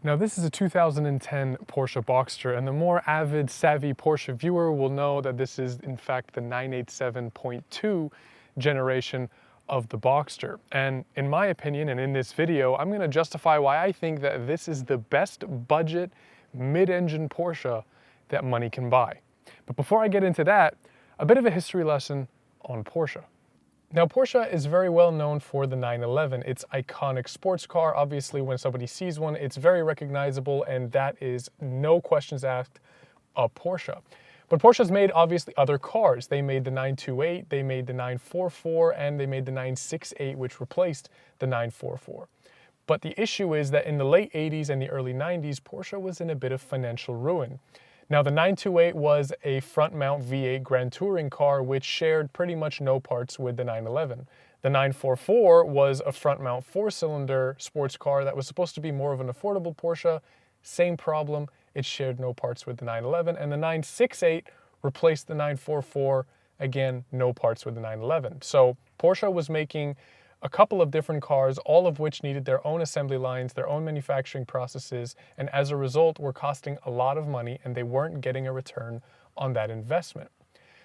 Now this is a 2010 Porsche Boxster, and the more avid, savvy Porsche viewer will know that this is in fact the 987.2 generation of the Boxster. And in my opinion, and in this video, I'm going to justify why I think that this is the best budget mid-engine Porsche that money can buy. But before I get into that, a bit of a history lesson on Porsche. Now, Porsche is very well known for the 911. It's iconic sports car. Obviously, when somebody sees one, it's very recognizable, and that is, no questions asked, a Porsche. But Porsche's made, obviously, other cars. They made the 928, they made the 944, and they made the 968, which replaced the 944. But the issue is that in the late 80s and the early 90s, Porsche was in a bit of financial ruin. Now, the 928 was a front-mount V8 Grand Touring car which shared pretty much no parts with the 911. The 944 was a front-mount four-cylinder sports car that was supposed to be more of an affordable Porsche. Same problem, it shared no parts with the 911. And the 968 replaced the 944, again, no parts with the 911. So Porsche was making a couple of different cars, all of which needed their own assembly lines, their own manufacturing processes, and as a result were costing a lot of money, and they weren't getting a return on that investment.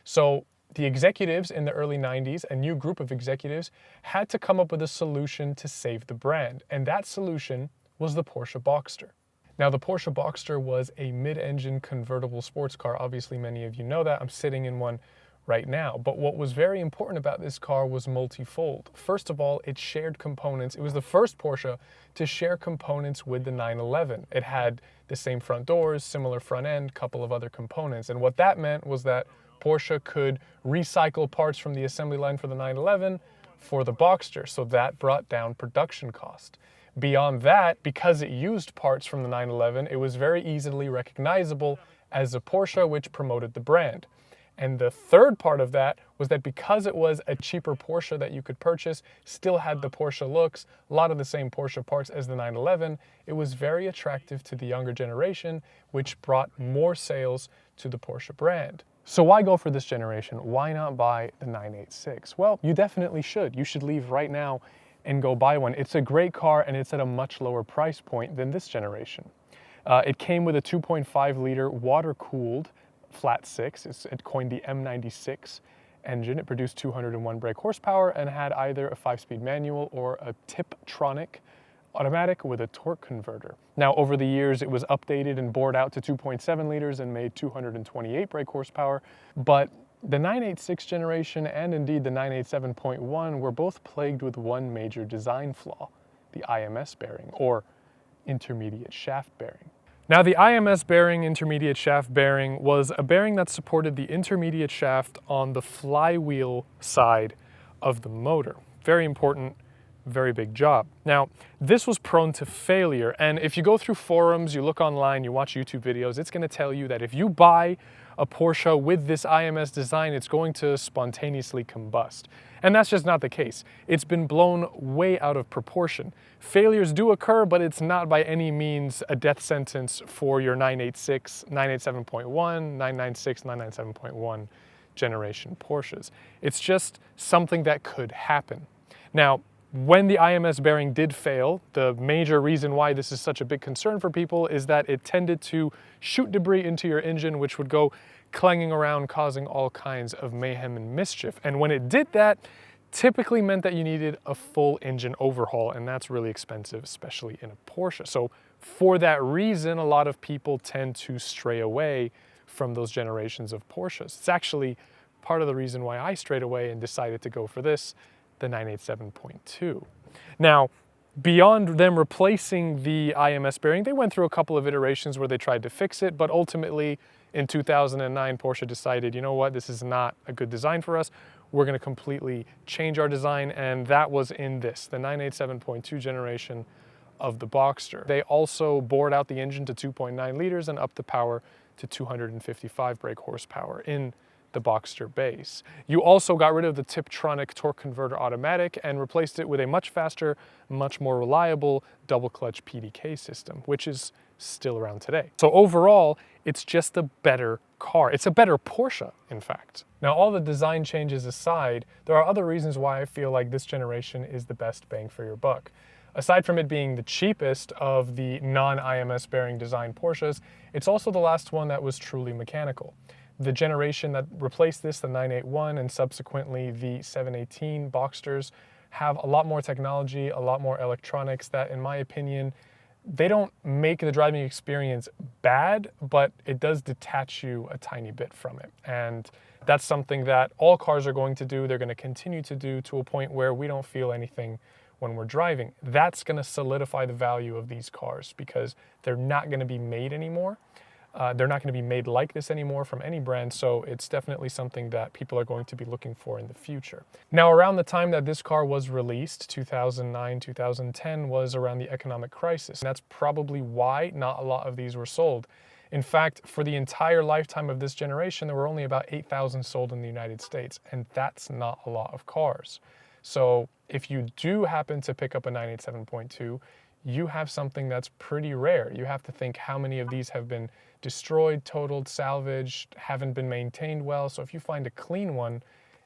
So the executives in the early 90s, a new group of executives, had to come up with a solution to save the brand, and that solution was the Porsche Boxster. Now, the Porsche Boxster was a mid-engine convertible sports car. Obviously, many of you know that. I'm sitting in one right now. But what was very important about this car was multifold. First of all, it shared components. It was the first Porsche to share components with the 911. It had the same front doors, similar front end, couple of other components. And what that meant was that Porsche could recycle parts from the assembly line for the 911 for the Boxster. So that brought down production cost. Beyond that, because it used parts from the 911, it was very easily recognizable as a Porsche, which promoted the brand. And the third part of that was that because it was a cheaper Porsche that you could purchase, still had the Porsche looks, a lot of the same Porsche parts as the 911, it was very attractive to the younger generation, which brought more sales to the Porsche brand. So why go for this generation? Why not buy the 986? Well, you definitely should. You should leave right now and go buy one. It's a great car, and it's at a much lower price point than this generation. It came with a 2.5 liter water-cooled flat six. It coined the M96 engine. It produced 201 brake horsepower and had either a 5-speed manual or a Tiptronic automatic with a torque converter. Now, over the years, it was updated and bored out to 2.7 liters and made 228 brake horsepower. But the 986 generation and indeed the 987.1 were both plagued with one major design flaw, the IMS bearing, or intermediate shaft bearing. Now, the IMS bearing, intermediate shaft bearing, was a bearing that supported the intermediate shaft on the flywheel side of the motor. Very important, very big job. Now, this was prone to failure, and if you go through forums, you look online, you watch YouTube videos, it's going to tell you that if you buy a Porsche with this IMS design, it's going to spontaneously combust. And that's just not the case. It's been blown way out of proportion. Failures do occur, but it's not by any means a death sentence for your 986, 987.1, 996, 997.1 generation Porsches. It's just something that could happen. Now, when the IMS bearing did fail, the major reason why this is such a big concern for people is that it tended to shoot debris into your engine, which would go clanging around, causing all kinds of mayhem and mischief. And when it did that, typically meant that you needed a full engine overhaul, and that's really expensive, especially in a Porsche. So for that reason, a lot of people tend to stray away from those generations of Porsches. It's actually part of the reason why I strayed away and decided to go for this, the 987.2. Now, beyond them replacing the IMS bearing, they went through a couple of iterations where they tried to fix it, but ultimately in 2009, Porsche decided, you know what, this is not a good design for us. We're going to completely change our design, and that was in this, the 987.2 generation of the Boxster. They also bored out the engine to 2.9 liters and upped the power to 255 brake horsepower in the Boxster base. You also got rid of the Tiptronic torque converter automatic and replaced it with a much faster, much more reliable double clutch PDK system, which is still around today. So overall, it's just a better car. It's a better Porsche, in fact. Now, all the design changes aside, there are other reasons why I feel like this generation is the best bang for your buck. aside from it being the cheapest of the non-IMS bearing design Porsches, it's also the last one that was truly mechanical. The generation that replaced this, the 981 and subsequently the 718 Boxsters, have a lot more technology, a lot more electronics that, in my opinion, they don't make the driving experience bad, but it does detach you a tiny bit from it. And that's something that all cars are going to do. They're going to continue to do to a point where we don't feel anything when we're driving. That's going to solidify the value of these cars because they're not going to be made anymore. They're not going to be made like this anymore from any brand, so it's definitely something that people are going to be looking for in the future. Now, around the time that this car was released, 2009, 2010, was around the economic crisis. And that's probably why not a lot of these were sold. In fact, for the entire lifetime of this generation, there were only about 8,000 sold in the United States, and that's not a lot of cars. So if you do happen to pick up a 987.2, you have something that's pretty rare. You have to think how many of these have been destroyed, totaled, salvaged, haven't been maintained well. So if you find a clean one,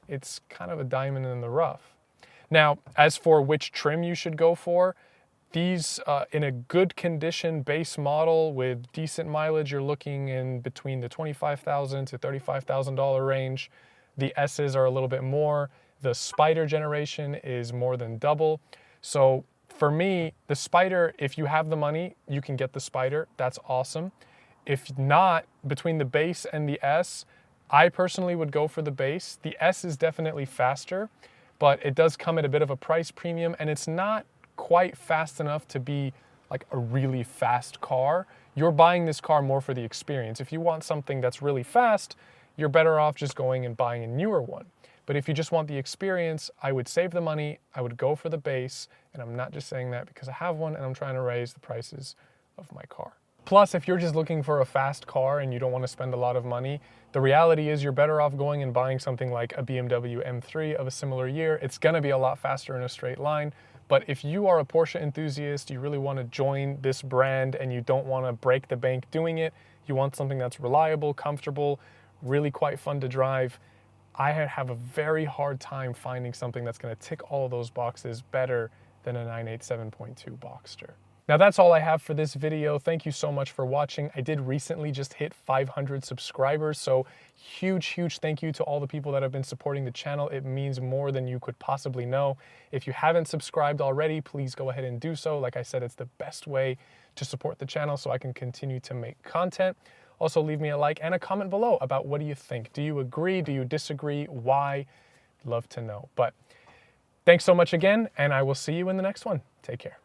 it's kind of a diamond in the rough. Now, as for which trim you should go for, these in a good condition base model with decent mileage, you're looking in between the $25,000 to $35,000 range. The S's are a little bit more. The Spider generation is more than double. So for me, the Spider, if you have the money, you can get the Spider. That's awesome. If not, between the base and the S, I personally would go for the base. The S is definitely faster, but it does come at a bit of a price premium, and it's not quite fast enough to be like a really fast car. You're buying this car more for the experience. If you want something that's really fast, you're better off just going and buying a newer one. But if you just want the experience, I would save the money, I would go for the base, and I'm not just saying that because I have one and I'm trying to raise the prices of my car. Plus, if you're just looking for a fast car and you don't want to spend a lot of money, the reality is you're better off going and buying something like a BMW M3 of a similar year. It's going to be a lot faster in a straight line. But if you are a Porsche enthusiast, you really want to join this brand and you don't want to break the bank doing it, you want something that's reliable, comfortable, really quite fun to drive, I have a very hard time finding something that's going to tick all of those boxes better than a 987.2 Boxster. Now that's all I have for this video. Thank you so much for watching. I did recently just hit 500 subscribers, so huge thank you to all the people that have been supporting the channel. It means more than you could possibly know. If you haven't subscribed already, please go ahead and do so. Like I said, it's the best way to support the channel so I can continue to make content. Also, leave me a like and a comment below about what do you think. Do you agree? Do you disagree? Why? Love to know. But thanks so much again, and I will see you in the next one. Take care.